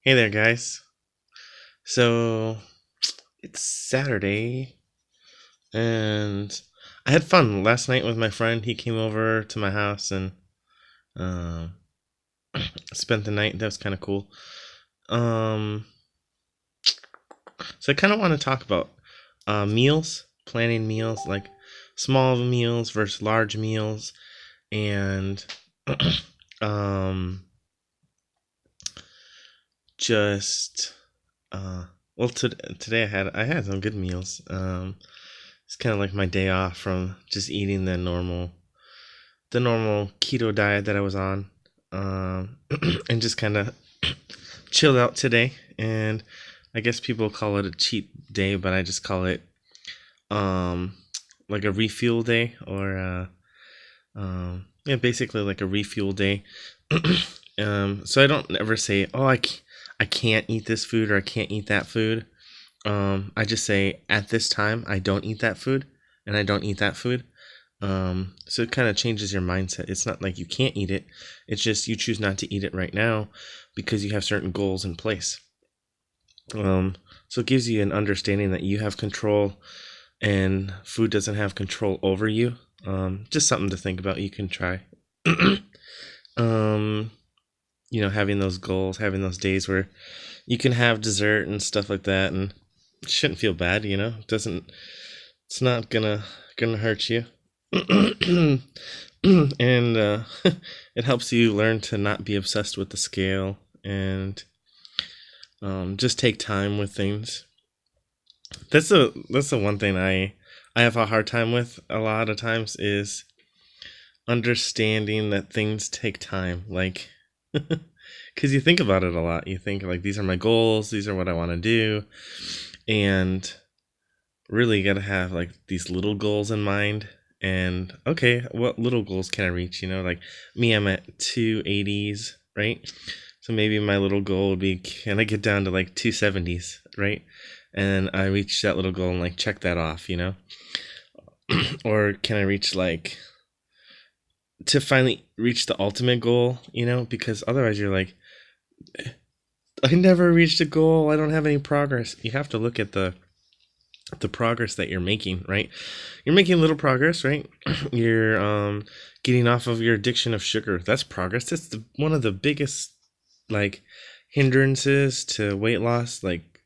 Hey there, guys. So it's Saturday, and I had fun last night with my friend. He came over to my house and um, spent the night. That was kind of cool. Um, so I kind of want to talk about meals, planning meals, like small meals versus large meals, and um, just well, today I had some good meals. It's kind of like my day off from just eating the normal keto diet that I was on, and just kind of chilled out today. And I guess people call it a cheat day, but I just call it um, like a refuel day, or yeah, basically like a refuel day. So I don't ever say, oh, I can't eat this food or I can't eat that food. I just say at this time I don't eat that food and I don't eat that food. So it kind of changes your mindset. It's not like you can't eat it. It's just you choose not to eat it right now because you have certain goals in place. So it gives you an understanding that you have control and food doesn't have control over you. Just something to think about. You can try. um, Having those goals, having those days where you can have dessert and stuff like that, and it shouldn't feel bad. It doesn't. It's not gonna hurt you. And it helps you learn to not be obsessed with the scale and just take time with things. That's the one thing I have a hard time with a lot of times is understanding that things take time. Like, because you think about it a lot. You think like these are my goals, these are what I want to do, and really you gotta have like these little goals in mind. And okay, what little goals can I reach? Like me, I'm at 280s, right? So maybe my little goal would be, can I get down to like 270s, right? And I reach that little goal and like check that off. Or can I reach like to finally reach the ultimate goal, because otherwise you're like, I never reached a goal. I don't have any progress. You have to look at the progress that you're making, right? You're making little progress, right? You're getting off of your addiction of sugar. That's progress. That's one of the biggest like hindrances to weight loss, like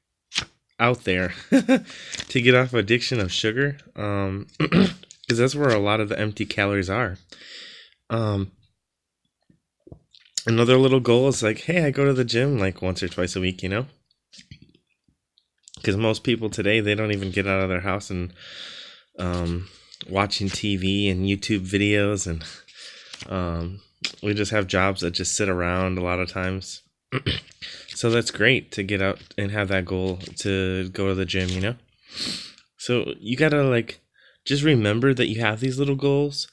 out there, to get off addiction of sugar. Because that's where a lot of the empty calories are. Um, Another little goal is like, hey, I go to the gym like once or twice a week. Because most people today, they don't even get out of their house and watching TV and YouTube videos, and we just have jobs that just sit around a lot of times. So that's great to get out and have that goal to go to the gym. So you gotta like just remember that you have these little goals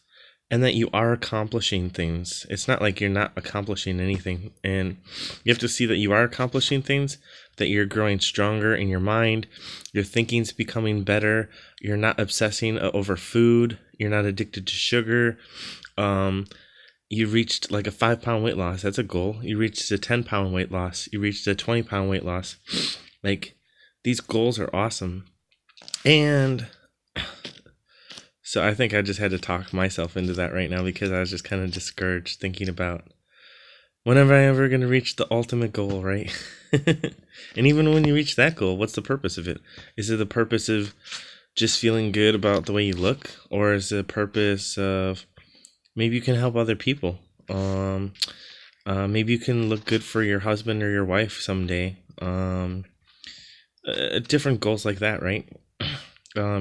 and that you are accomplishing things. It's not like you're not accomplishing anything. And you have to see that you are accomplishing things, that you're growing stronger in your mind, your thinking's becoming better, you're not obsessing over food, you're not addicted to sugar. You reached like a 5 pound weight loss. That's a goal. You reached a 10 pound weight loss. You reached a 20 pound weight loss. Like, these goals are awesome. And so I think I just had to talk myself into that right now because I was just kind of discouraged thinking about when am I ever going to reach the ultimate goal, right? And even when you reach that goal, what's the purpose of it? Is it the purpose of just feeling good about the way you look? Or is it the purpose of maybe you can help other people? Maybe you can look good for your husband or your wife someday. Different goals like that, right?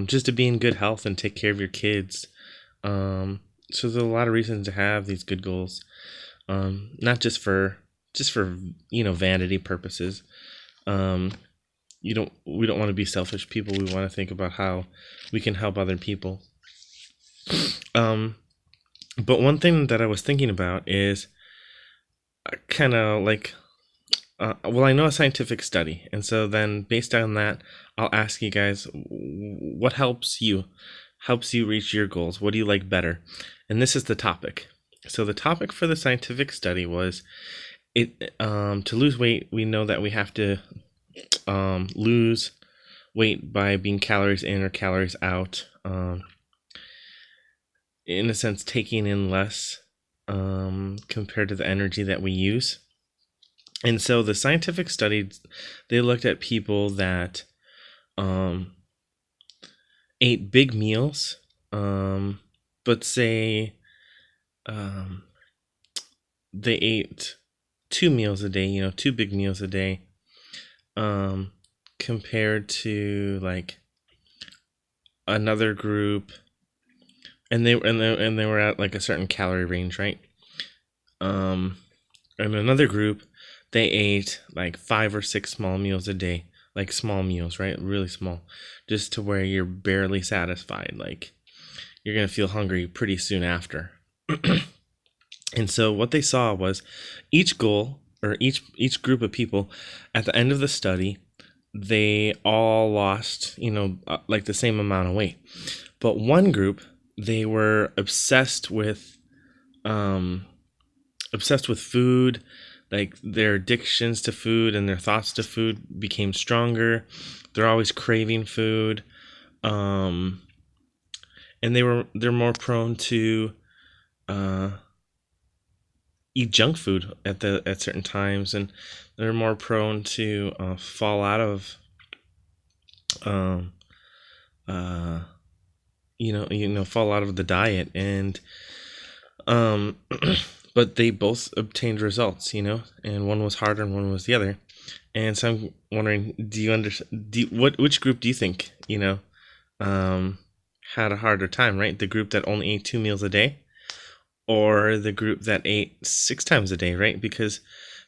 Just to be in good health and take care of your kids. So there's a lot of reasons to have these good goals, not just for vanity purposes. We don't want to be selfish people. We want to think about how we can help other people. But one thing that I was thinking about is kind of like, well, I know a scientific study, and so then based on that, I'll ask you guys what helps you reach your goals. What do you like better? And this is the topic. So the topic for the scientific study was it to lose weight, we know that we have to lose weight by being calories in or calories out. In a sense, taking in less compared to the energy that we use. And so the scientific studies, they looked at people that ate big meals, but say they ate 2 meals a day, 2 big meals a day, compared to like another group, and they were at like a certain calorie range, right? And another group, they ate like 5 or 6 small meals a day, like small meals, right? Really small, just to where you're barely satisfied. Like you're gonna feel hungry pretty soon after. And so what they saw was each goal, or each group of people at the end of the study, they all lost, like the same amount of weight. But one group, they were obsessed with food. Like their addictions to food and their thoughts to food became stronger. They're always craving food. And they're more prone to eat junk food at certain times, and they're more prone to fall out of fall out of the diet. And but they both obtained results, and one was harder and one was the other. And so I'm wondering, do you understand? Which group do you think had a harder time, right? The group that only ate 2 meals a day, or the group that ate 6 times a day, right? Because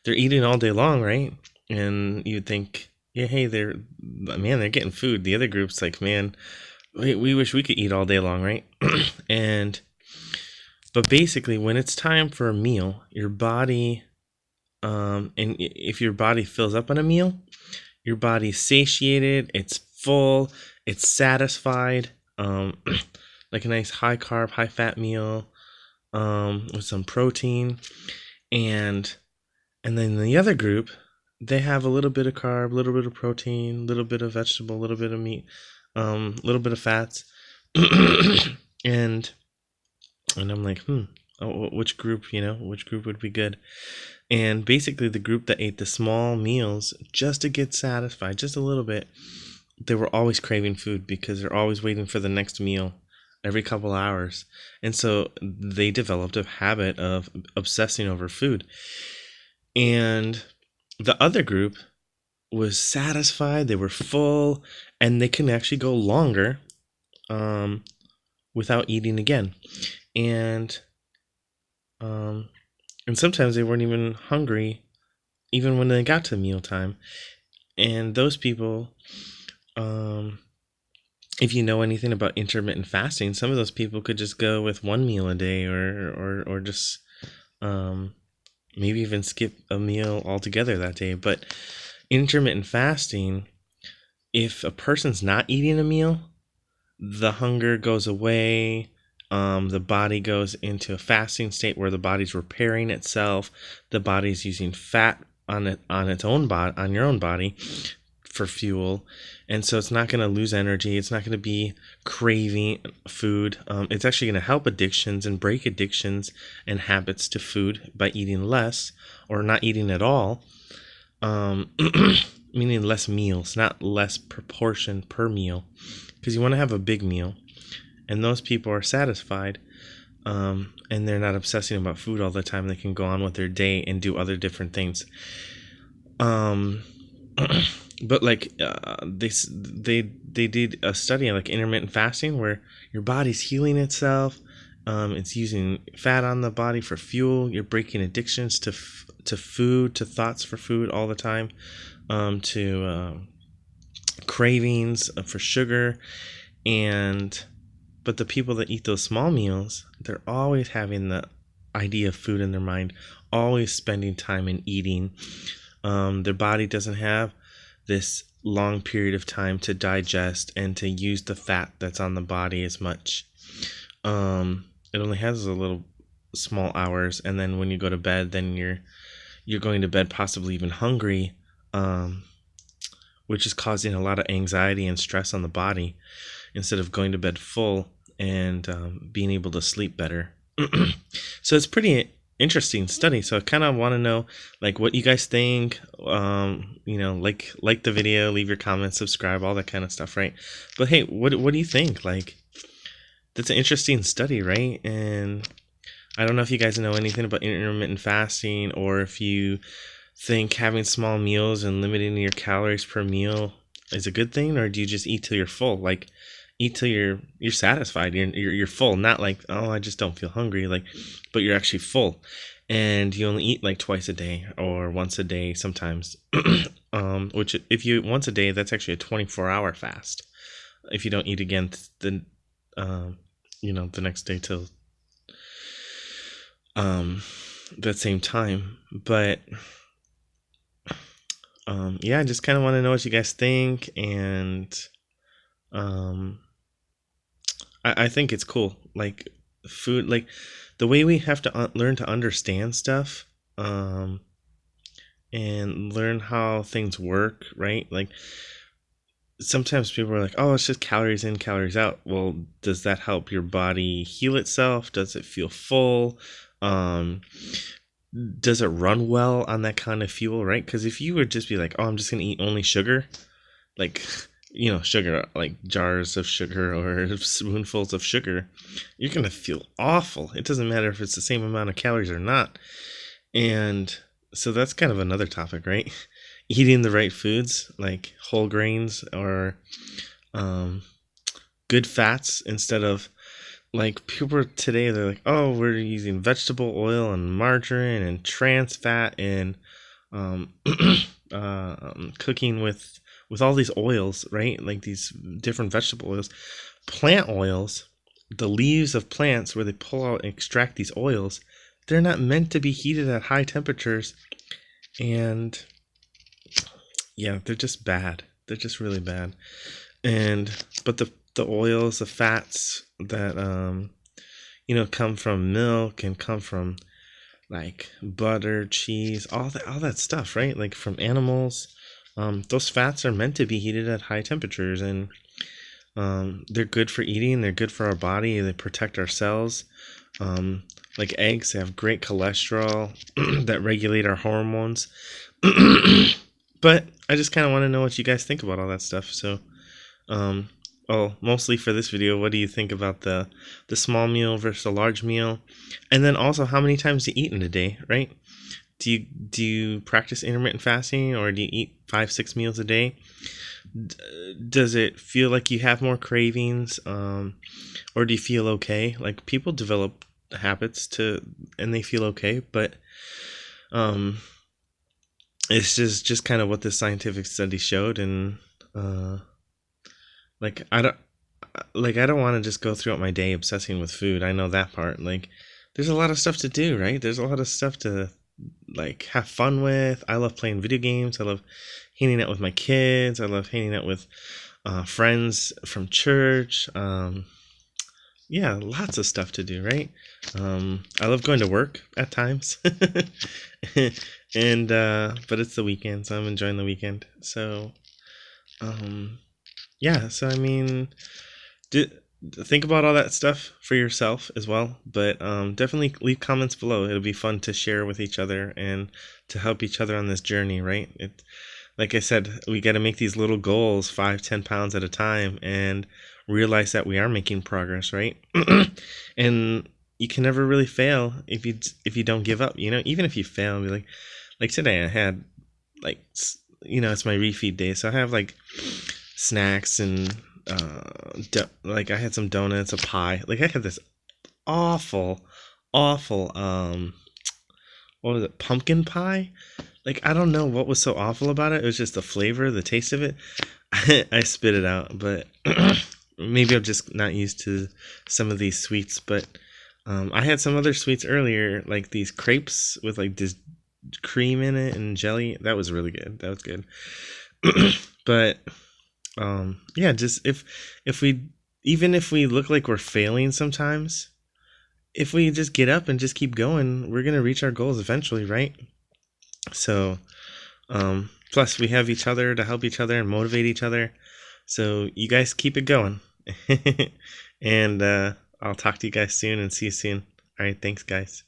they're eating all day long, right? And you'd think, yeah, hey, they're getting food. The other group's like, man, we wish we could eat all day long, right? But basically, when it's time for a meal, your body, and if your body fills up on a meal, your body's satiated, it's full, it's satisfied, like a nice high carb, high fat meal, with some protein. And then the other group, they have a little bit of carb, a little bit of protein, a little bit of vegetable, a little bit of meat, a little bit of fats. and I'm like, which group would be good? And basically the group that ate the small meals just to get satisfied, just a little bit, they were always craving food because they're always waiting for the next meal every couple hours. And so they developed a habit of obsessing over food. And the other group was satisfied, they were full, and they can actually go longer without eating again. And sometimes they weren't even hungry even when they got to mealtime. And those people, if you know anything about intermittent fasting, some of those people could just go with 1 meal a day, or just maybe even skip a meal altogether that day. But intermittent fasting, if a person's not eating a meal, the hunger goes away. The body goes into a fasting state where the body's repairing itself. The body's using fat on its own body, on your own body, for fuel, and so it's not going to lose energy. It's not going to be craving food. It's actually going to help addictions and break addictions and habits to food by eating less or not eating at all. Meaning less meals, not less proportion per meal, because you want to have a big meal. And those people are satisfied, and they're not obsessing about food all the time. They can go on with their day and do other different things. But like they did a study on like intermittent fasting, where your body's healing itself. It's using fat on the body for fuel. You're breaking addictions to food, to thoughts for food all the time, to cravings for sugar. But the people that eat those small meals, they're always having the idea of food in their mind, always spending time in eating. Their body doesn't have this long period of time to digest and to use the fat that's on the body as much. It only has a little small hours, and then when you go to bed, then you're going to bed possibly even hungry, which is causing a lot of anxiety and stress on the body instead of going to bed full and being able to sleep better. So it's pretty interesting study. So I kind of want to know like what you guys think. Like the video, leave your comments, subscribe, all that kind of stuff, right? But hey, what do you think? Like, that's an interesting study, right? And I don't know if you guys know anything about intermittent fasting, or if you think having small meals and limiting your calories per meal is a good thing, or do you just eat till you're full? Like, eat till you're satisfied, you're full, not like, oh, I just don't feel hungry, like, but you're actually full, and you only eat like twice a day or once a day sometimes. Which if you once a day, that's actually a 24-hour fast if you don't eat again the next day till that same time. But yeah, I just kind of want to know what you guys think. And I think it's cool, like food, like the way we have to learn to understand stuff, and learn how things work, right? Like, sometimes people are like, oh, it's just calories in, calories out. Well, does that help your body heal itself? Does it feel full? Does it run well on that kind of fuel, right? Because if you would just be like, oh, I'm just gonna eat only sugar, like, sugar, like jars of sugar or spoonfuls of sugar, you're gonna feel awful. It doesn't matter if it's the same amount of calories or not. And so that's kind of another topic, right? Eating the right foods, like whole grains, or good fats, instead of, like, people today, they're like, oh, we're using vegetable oil and margarine and trans fat and cooking with all these oils, right? Like these different vegetable oils, plant oils, the leaves of plants where they pull out and extract these oils, they're not meant to be heated at high temperatures. And yeah, they're just bad. They're just really bad. But the oils, the fats that come from milk and come from like butter, cheese, all that stuff, right? Like from animals, those fats are meant to be heated at high temperatures, and they're good for eating. They're good for our body. They protect our cells. Like eggs, they have great cholesterol that regulate our hormones. But I just kind of want to know what you guys think about all that stuff. So, mostly for this video, what do you think about the small meal versus a large meal? And then also, how many times do you eat in a day, right? Do you practice intermittent fasting, or do you eat 5-6 meals a day? Does it feel like you have more cravings, or do you feel okay? Like, people develop habits and they feel okay, but it's just kind of what this scientific study showed. And like, I don't want to just go throughout my day obsessing with food. I know that part. Like, there's a lot of stuff to do, right? There's a lot of stuff to like have fun with. I love playing video games. I love hanging out with my kids. I love hanging out with friends from church. Yeah, lots of stuff to do, right? I love going to work at times. And but it's the weekend, so I'm enjoying the weekend. So yeah, so I mean, think about all that stuff for yourself as well. But definitely leave comments below. It'll be fun to share with each other and to help each other on this journey, right? Like I said, we got to make these little goals, 5-10 pounds at a time, and realize that we are making progress, right? And you can never really fail if you don't give up. Even if you fail, be like today I had it's my refeed day, so I have like snacks and I had some donuts, a pie. Like, I had this awful what was it, pumpkin pie? Like, I don't know what was so awful about it. It was just the flavor, the taste of it. I spit it out, but maybe I'm just not used to some of these sweets. But I had some other sweets earlier, like these crepes with like this cream in it and jelly. That was really good. That was good. But yeah, just if we look like we're failing sometimes, if we just get up and just keep going, we're gonna reach our goals eventually, right? So plus we have each other to help each other and motivate each other. So you guys keep it going. And I'll talk to you guys soon and see you soon. All right, thanks guys.